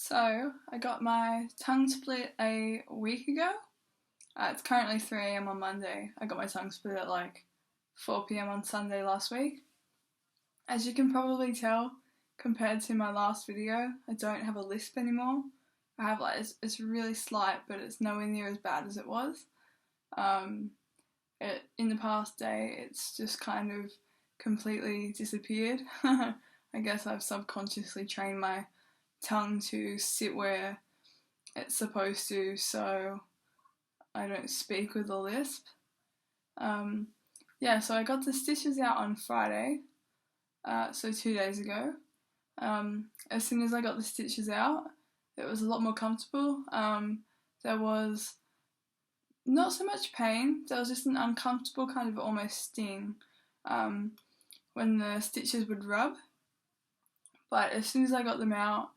So, I got my tongue split a week ago. It's currently 3 a.m. on Monday. I got my tongue split at like 4 p.m. on Sunday last week. As you can probably tell, compared to my last video, I don't have a lisp anymore. I have it's really slight, but it's nowhere near as bad as it was. In the past day, it's just kind of completely disappeared. I guess I've subconsciously trained my tongue to sit where it's supposed to, so I don't speak with a lisp. So I got the stitches out on Friday, so 2 days ago. As soon as I got the stitches out, it was a lot more comfortable. There was not so much pain, there was just an uncomfortable kind of almost sting when the stitches would rub. But as soon as I got them out,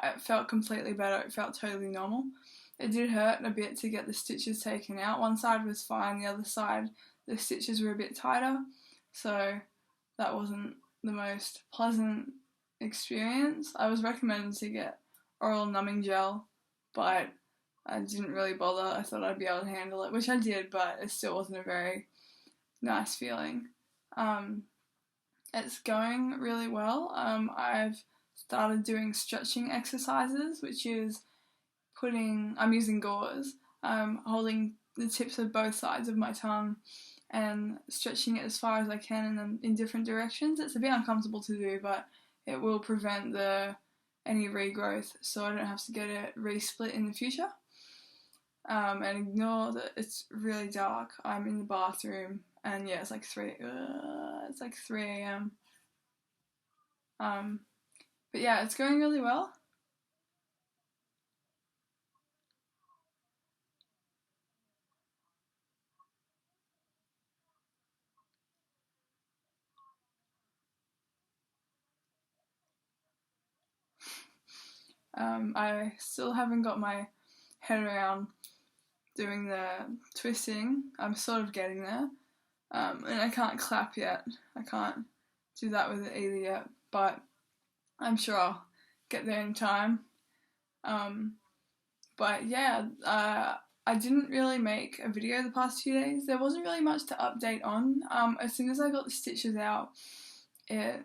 it felt completely better. It felt totally normal. It did hurt a bit to get the stitches taken out. One side was fine, the other side, the stitches were a bit tighter, so that wasn't the most pleasant experience. I was recommended to get oral numbing gel, but I didn't really bother. I thought I'd be able to handle it, which I did, but it still wasn't a very nice feeling. It's going really well. I've started doing stretching exercises, which is I'm using gauze, holding the tips of both sides of my tongue and stretching it as far as I can and then in different directions. It's a bit uncomfortable to do, but it will prevent any regrowth, so I don't have to get it re-split in the future. And ignore that it's really dark. I'm in the bathroom, and yeah, it's like 3 a.m. But yeah, it's going really well. I still haven't got my head around doing the twisting. I'm sort of getting there. And I can't clap yet. I can't do that with it either yet, but I'm sure I'll get there in time. But yeah, I didn't really make a video the past few days. There wasn't really much to update on. As soon as I got the stitches out, it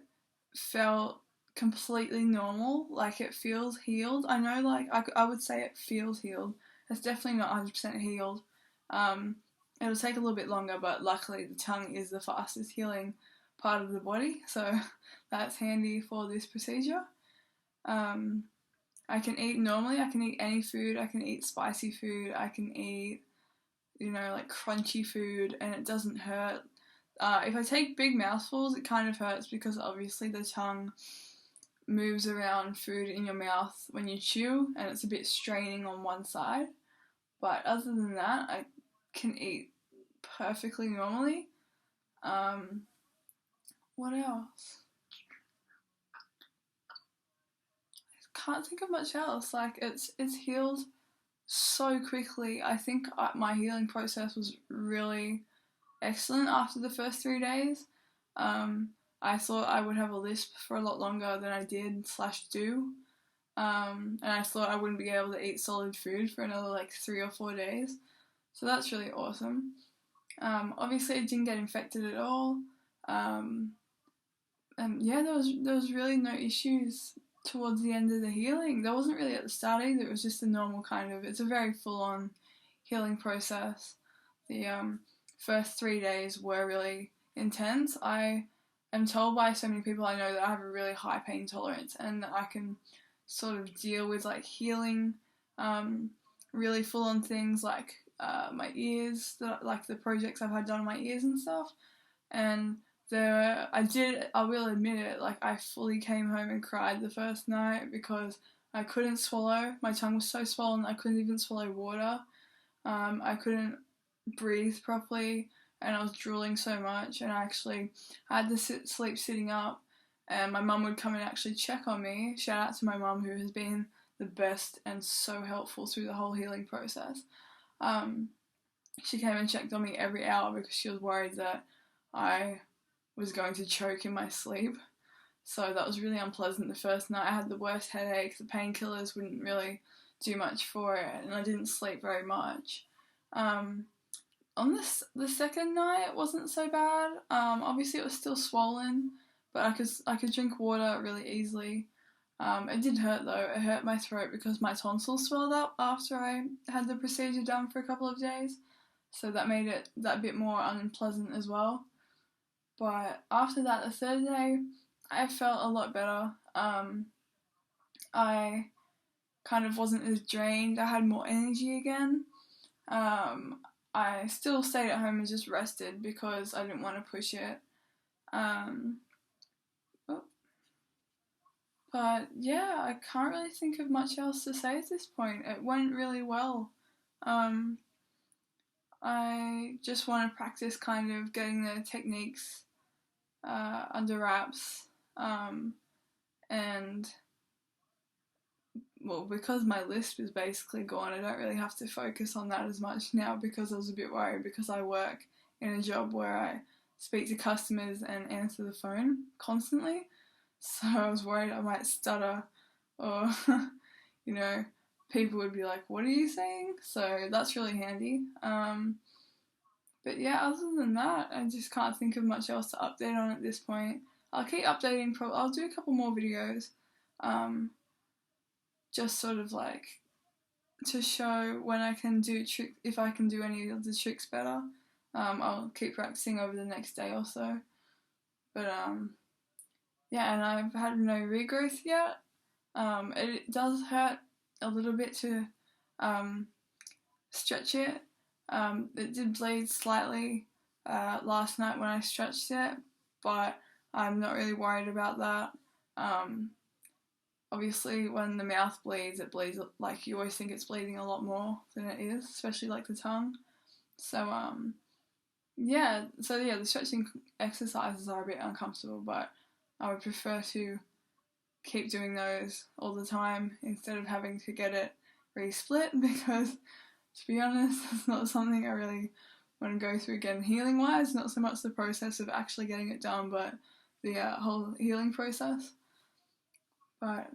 felt completely normal. Like, it feels healed. I know, like, I would say it feels healed. It's definitely not 100% healed. It'll take a little bit longer, but luckily the tongue is the fastest healing part of the body, so that's handy for this procedure. I can eat normally. I can eat any food. I can eat spicy food. I can eat, like crunchy food, and it doesn't hurt. If I take big mouthfuls, it kind of hurts because obviously the tongue moves around food in your mouth when you chew, and it's a bit straining on one side. But other than that, I can eat perfectly normally. What else? I can't think of much else. Like, it's healed so quickly. I think my healing process was really excellent after the first 3 days. I thought I would have a lisp for a lot longer than I did/do. And I thought I wouldn't be able to eat solid food for another like 3 or 4 days. So that's really awesome. Obviously it didn't get infected at all. And yeah, there was really no issues towards the end of the healing. There wasn't really at the start either. It was just a normal kind of, it's a very full-on healing process. The first 3 days were really intense. I am told by so many people I know that I have a really high pain tolerance, and I can sort of deal with like healing really full-on things like my ears, like the projects I've had done on my ears and stuff. And I will admit it, like I fully came home and cried the first night because I couldn't swallow. My tongue was so swollen I couldn't even swallow water. I couldn't breathe properly, and I was drooling so much, and I had to sleep sitting up, and my mum would come and actually check on me. Shout out to my mum, who has been the best and so helpful through the whole healing process. She came and checked on me every hour because she was worried that I was going to choke in my sleep. So that was really unpleasant the first night. I had the worst headache. The painkillers wouldn't really do much for it, and I didn't sleep very much. Um, on the second night, it wasn't so bad. Obviously, it was still swollen, but I could drink water really easily. It did hurt though. It hurt my throat because my tonsils swelled up after I had the procedure done for a couple of days, so that made it that bit more unpleasant as well. But after that, the third day, I felt a lot better. I kind of wasn't as drained. I had more energy again. Um, I still stayed at home and just rested because I didn't want to push it. Um, oh, but yeah, I can't really think of much else to say at this point. It went really well. Um, I just want to practice kind of getting the techniques under wraps. And well, because my lisp is basically gone, I don't really have to focus on that as much now because I was a bit worried because I work in a job where I speak to customers and answer the phone constantly. So I was worried I might stutter or, you know, people would be like, what are you saying? So that's really handy. But yeah, other than that, I just can't think of much else to update on at this point. I'll keep updating, I'll do a couple more videos. Just sort of like to show when I can do if I can do any of the tricks better. I'll keep practicing over the next day or so. But yeah, and I've had no regrowth yet. It does hurt a little bit to stretch it. It did bleed slightly last night when I stretched it, but I'm not really worried about that. Obviously, when the mouth bleeds, it bleeds like you always think it's bleeding a lot more than it is, especially like the tongue. So yeah, the stretching exercises are a bit uncomfortable, but I would prefer to keep doing those all the time instead of having to get it re-split because, to be honest, it's not something I really want to go through again healing wise. Not so much the process of actually getting it done, but the whole healing process. But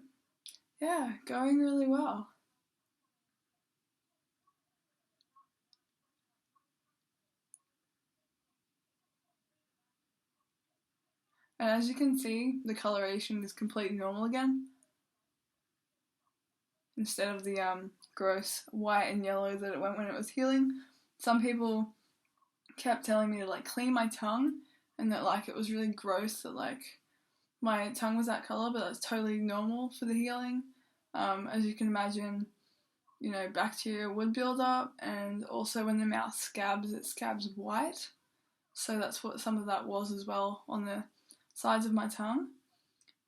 yeah, going really well. And as you can see, the coloration is completely normal again, instead of the gross white and yellow that it went when it was healing. Some people kept telling me to like clean my tongue, and that like it was really gross that like my tongue was that color, but that's totally normal for the healing. As you can imagine, you know, bacteria would build up, and also when the mouth scabs, it scabs white. So that's what some of that was as well on the sides of my tongue.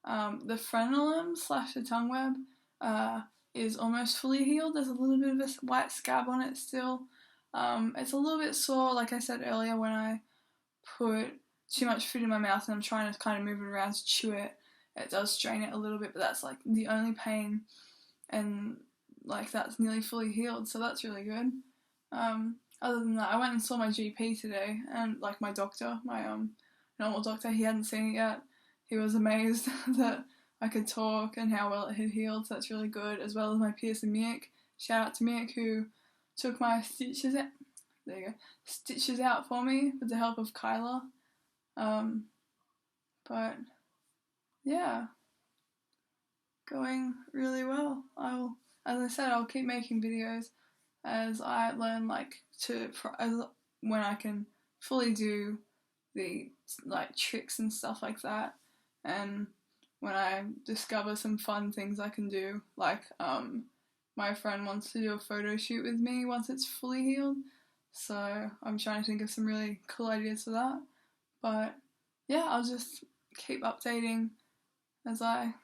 The frenulum / the tongue web is almost fully healed. There's a little bit of a white scab on it still. It's a little bit sore, like I said earlier, when I put too much food in my mouth and I'm trying to kind of move it around to chew it. It does strain it a little bit, but that's like the only pain, and like that's nearly fully healed, so that's really good. Other than that, I went and saw my GP today, and like my doctor, my normal doctor, he hadn't seen it yet. He was amazed that I could talk and how well it had healed, so that's really good, as well as my piercer Mick. Shout out to Mick who took my stitches out. There you go. Stitches out for me with the help of Kyla. But yeah, going really well. As I said, I'll keep making videos as I learn when I can fully do the like tricks and stuff like that, and when I discover some fun things I can do, like my friend wants to do a photo shoot with me once it's fully healed, so I'm trying to think of some really cool ideas for that. But yeah, I'll just keep updating as I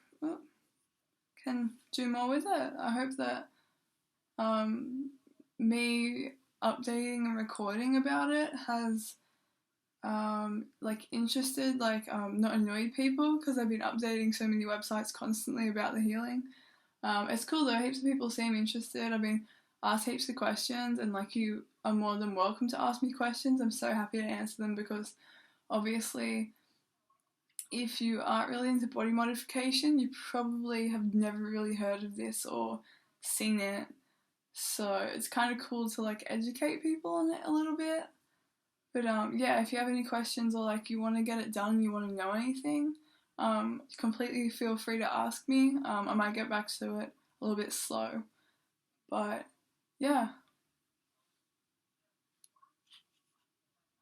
can do more with it. I hope that me updating and recording about it has interested, not annoyed people, because I've been updating so many websites constantly about the healing. It's cool though, heaps of people seem interested. I've been asked heaps of questions, and like you are more than welcome to ask me questions. I'm so happy to answer them because obviously if you aren't really into body modification, you probably have never really heard of this or seen it. So it's kind of cool to like educate people on it a little bit. But yeah, if you have any questions or like you want to get it done, you want to know anything, completely feel free to ask me. I might get back to it a little bit slow, but yeah.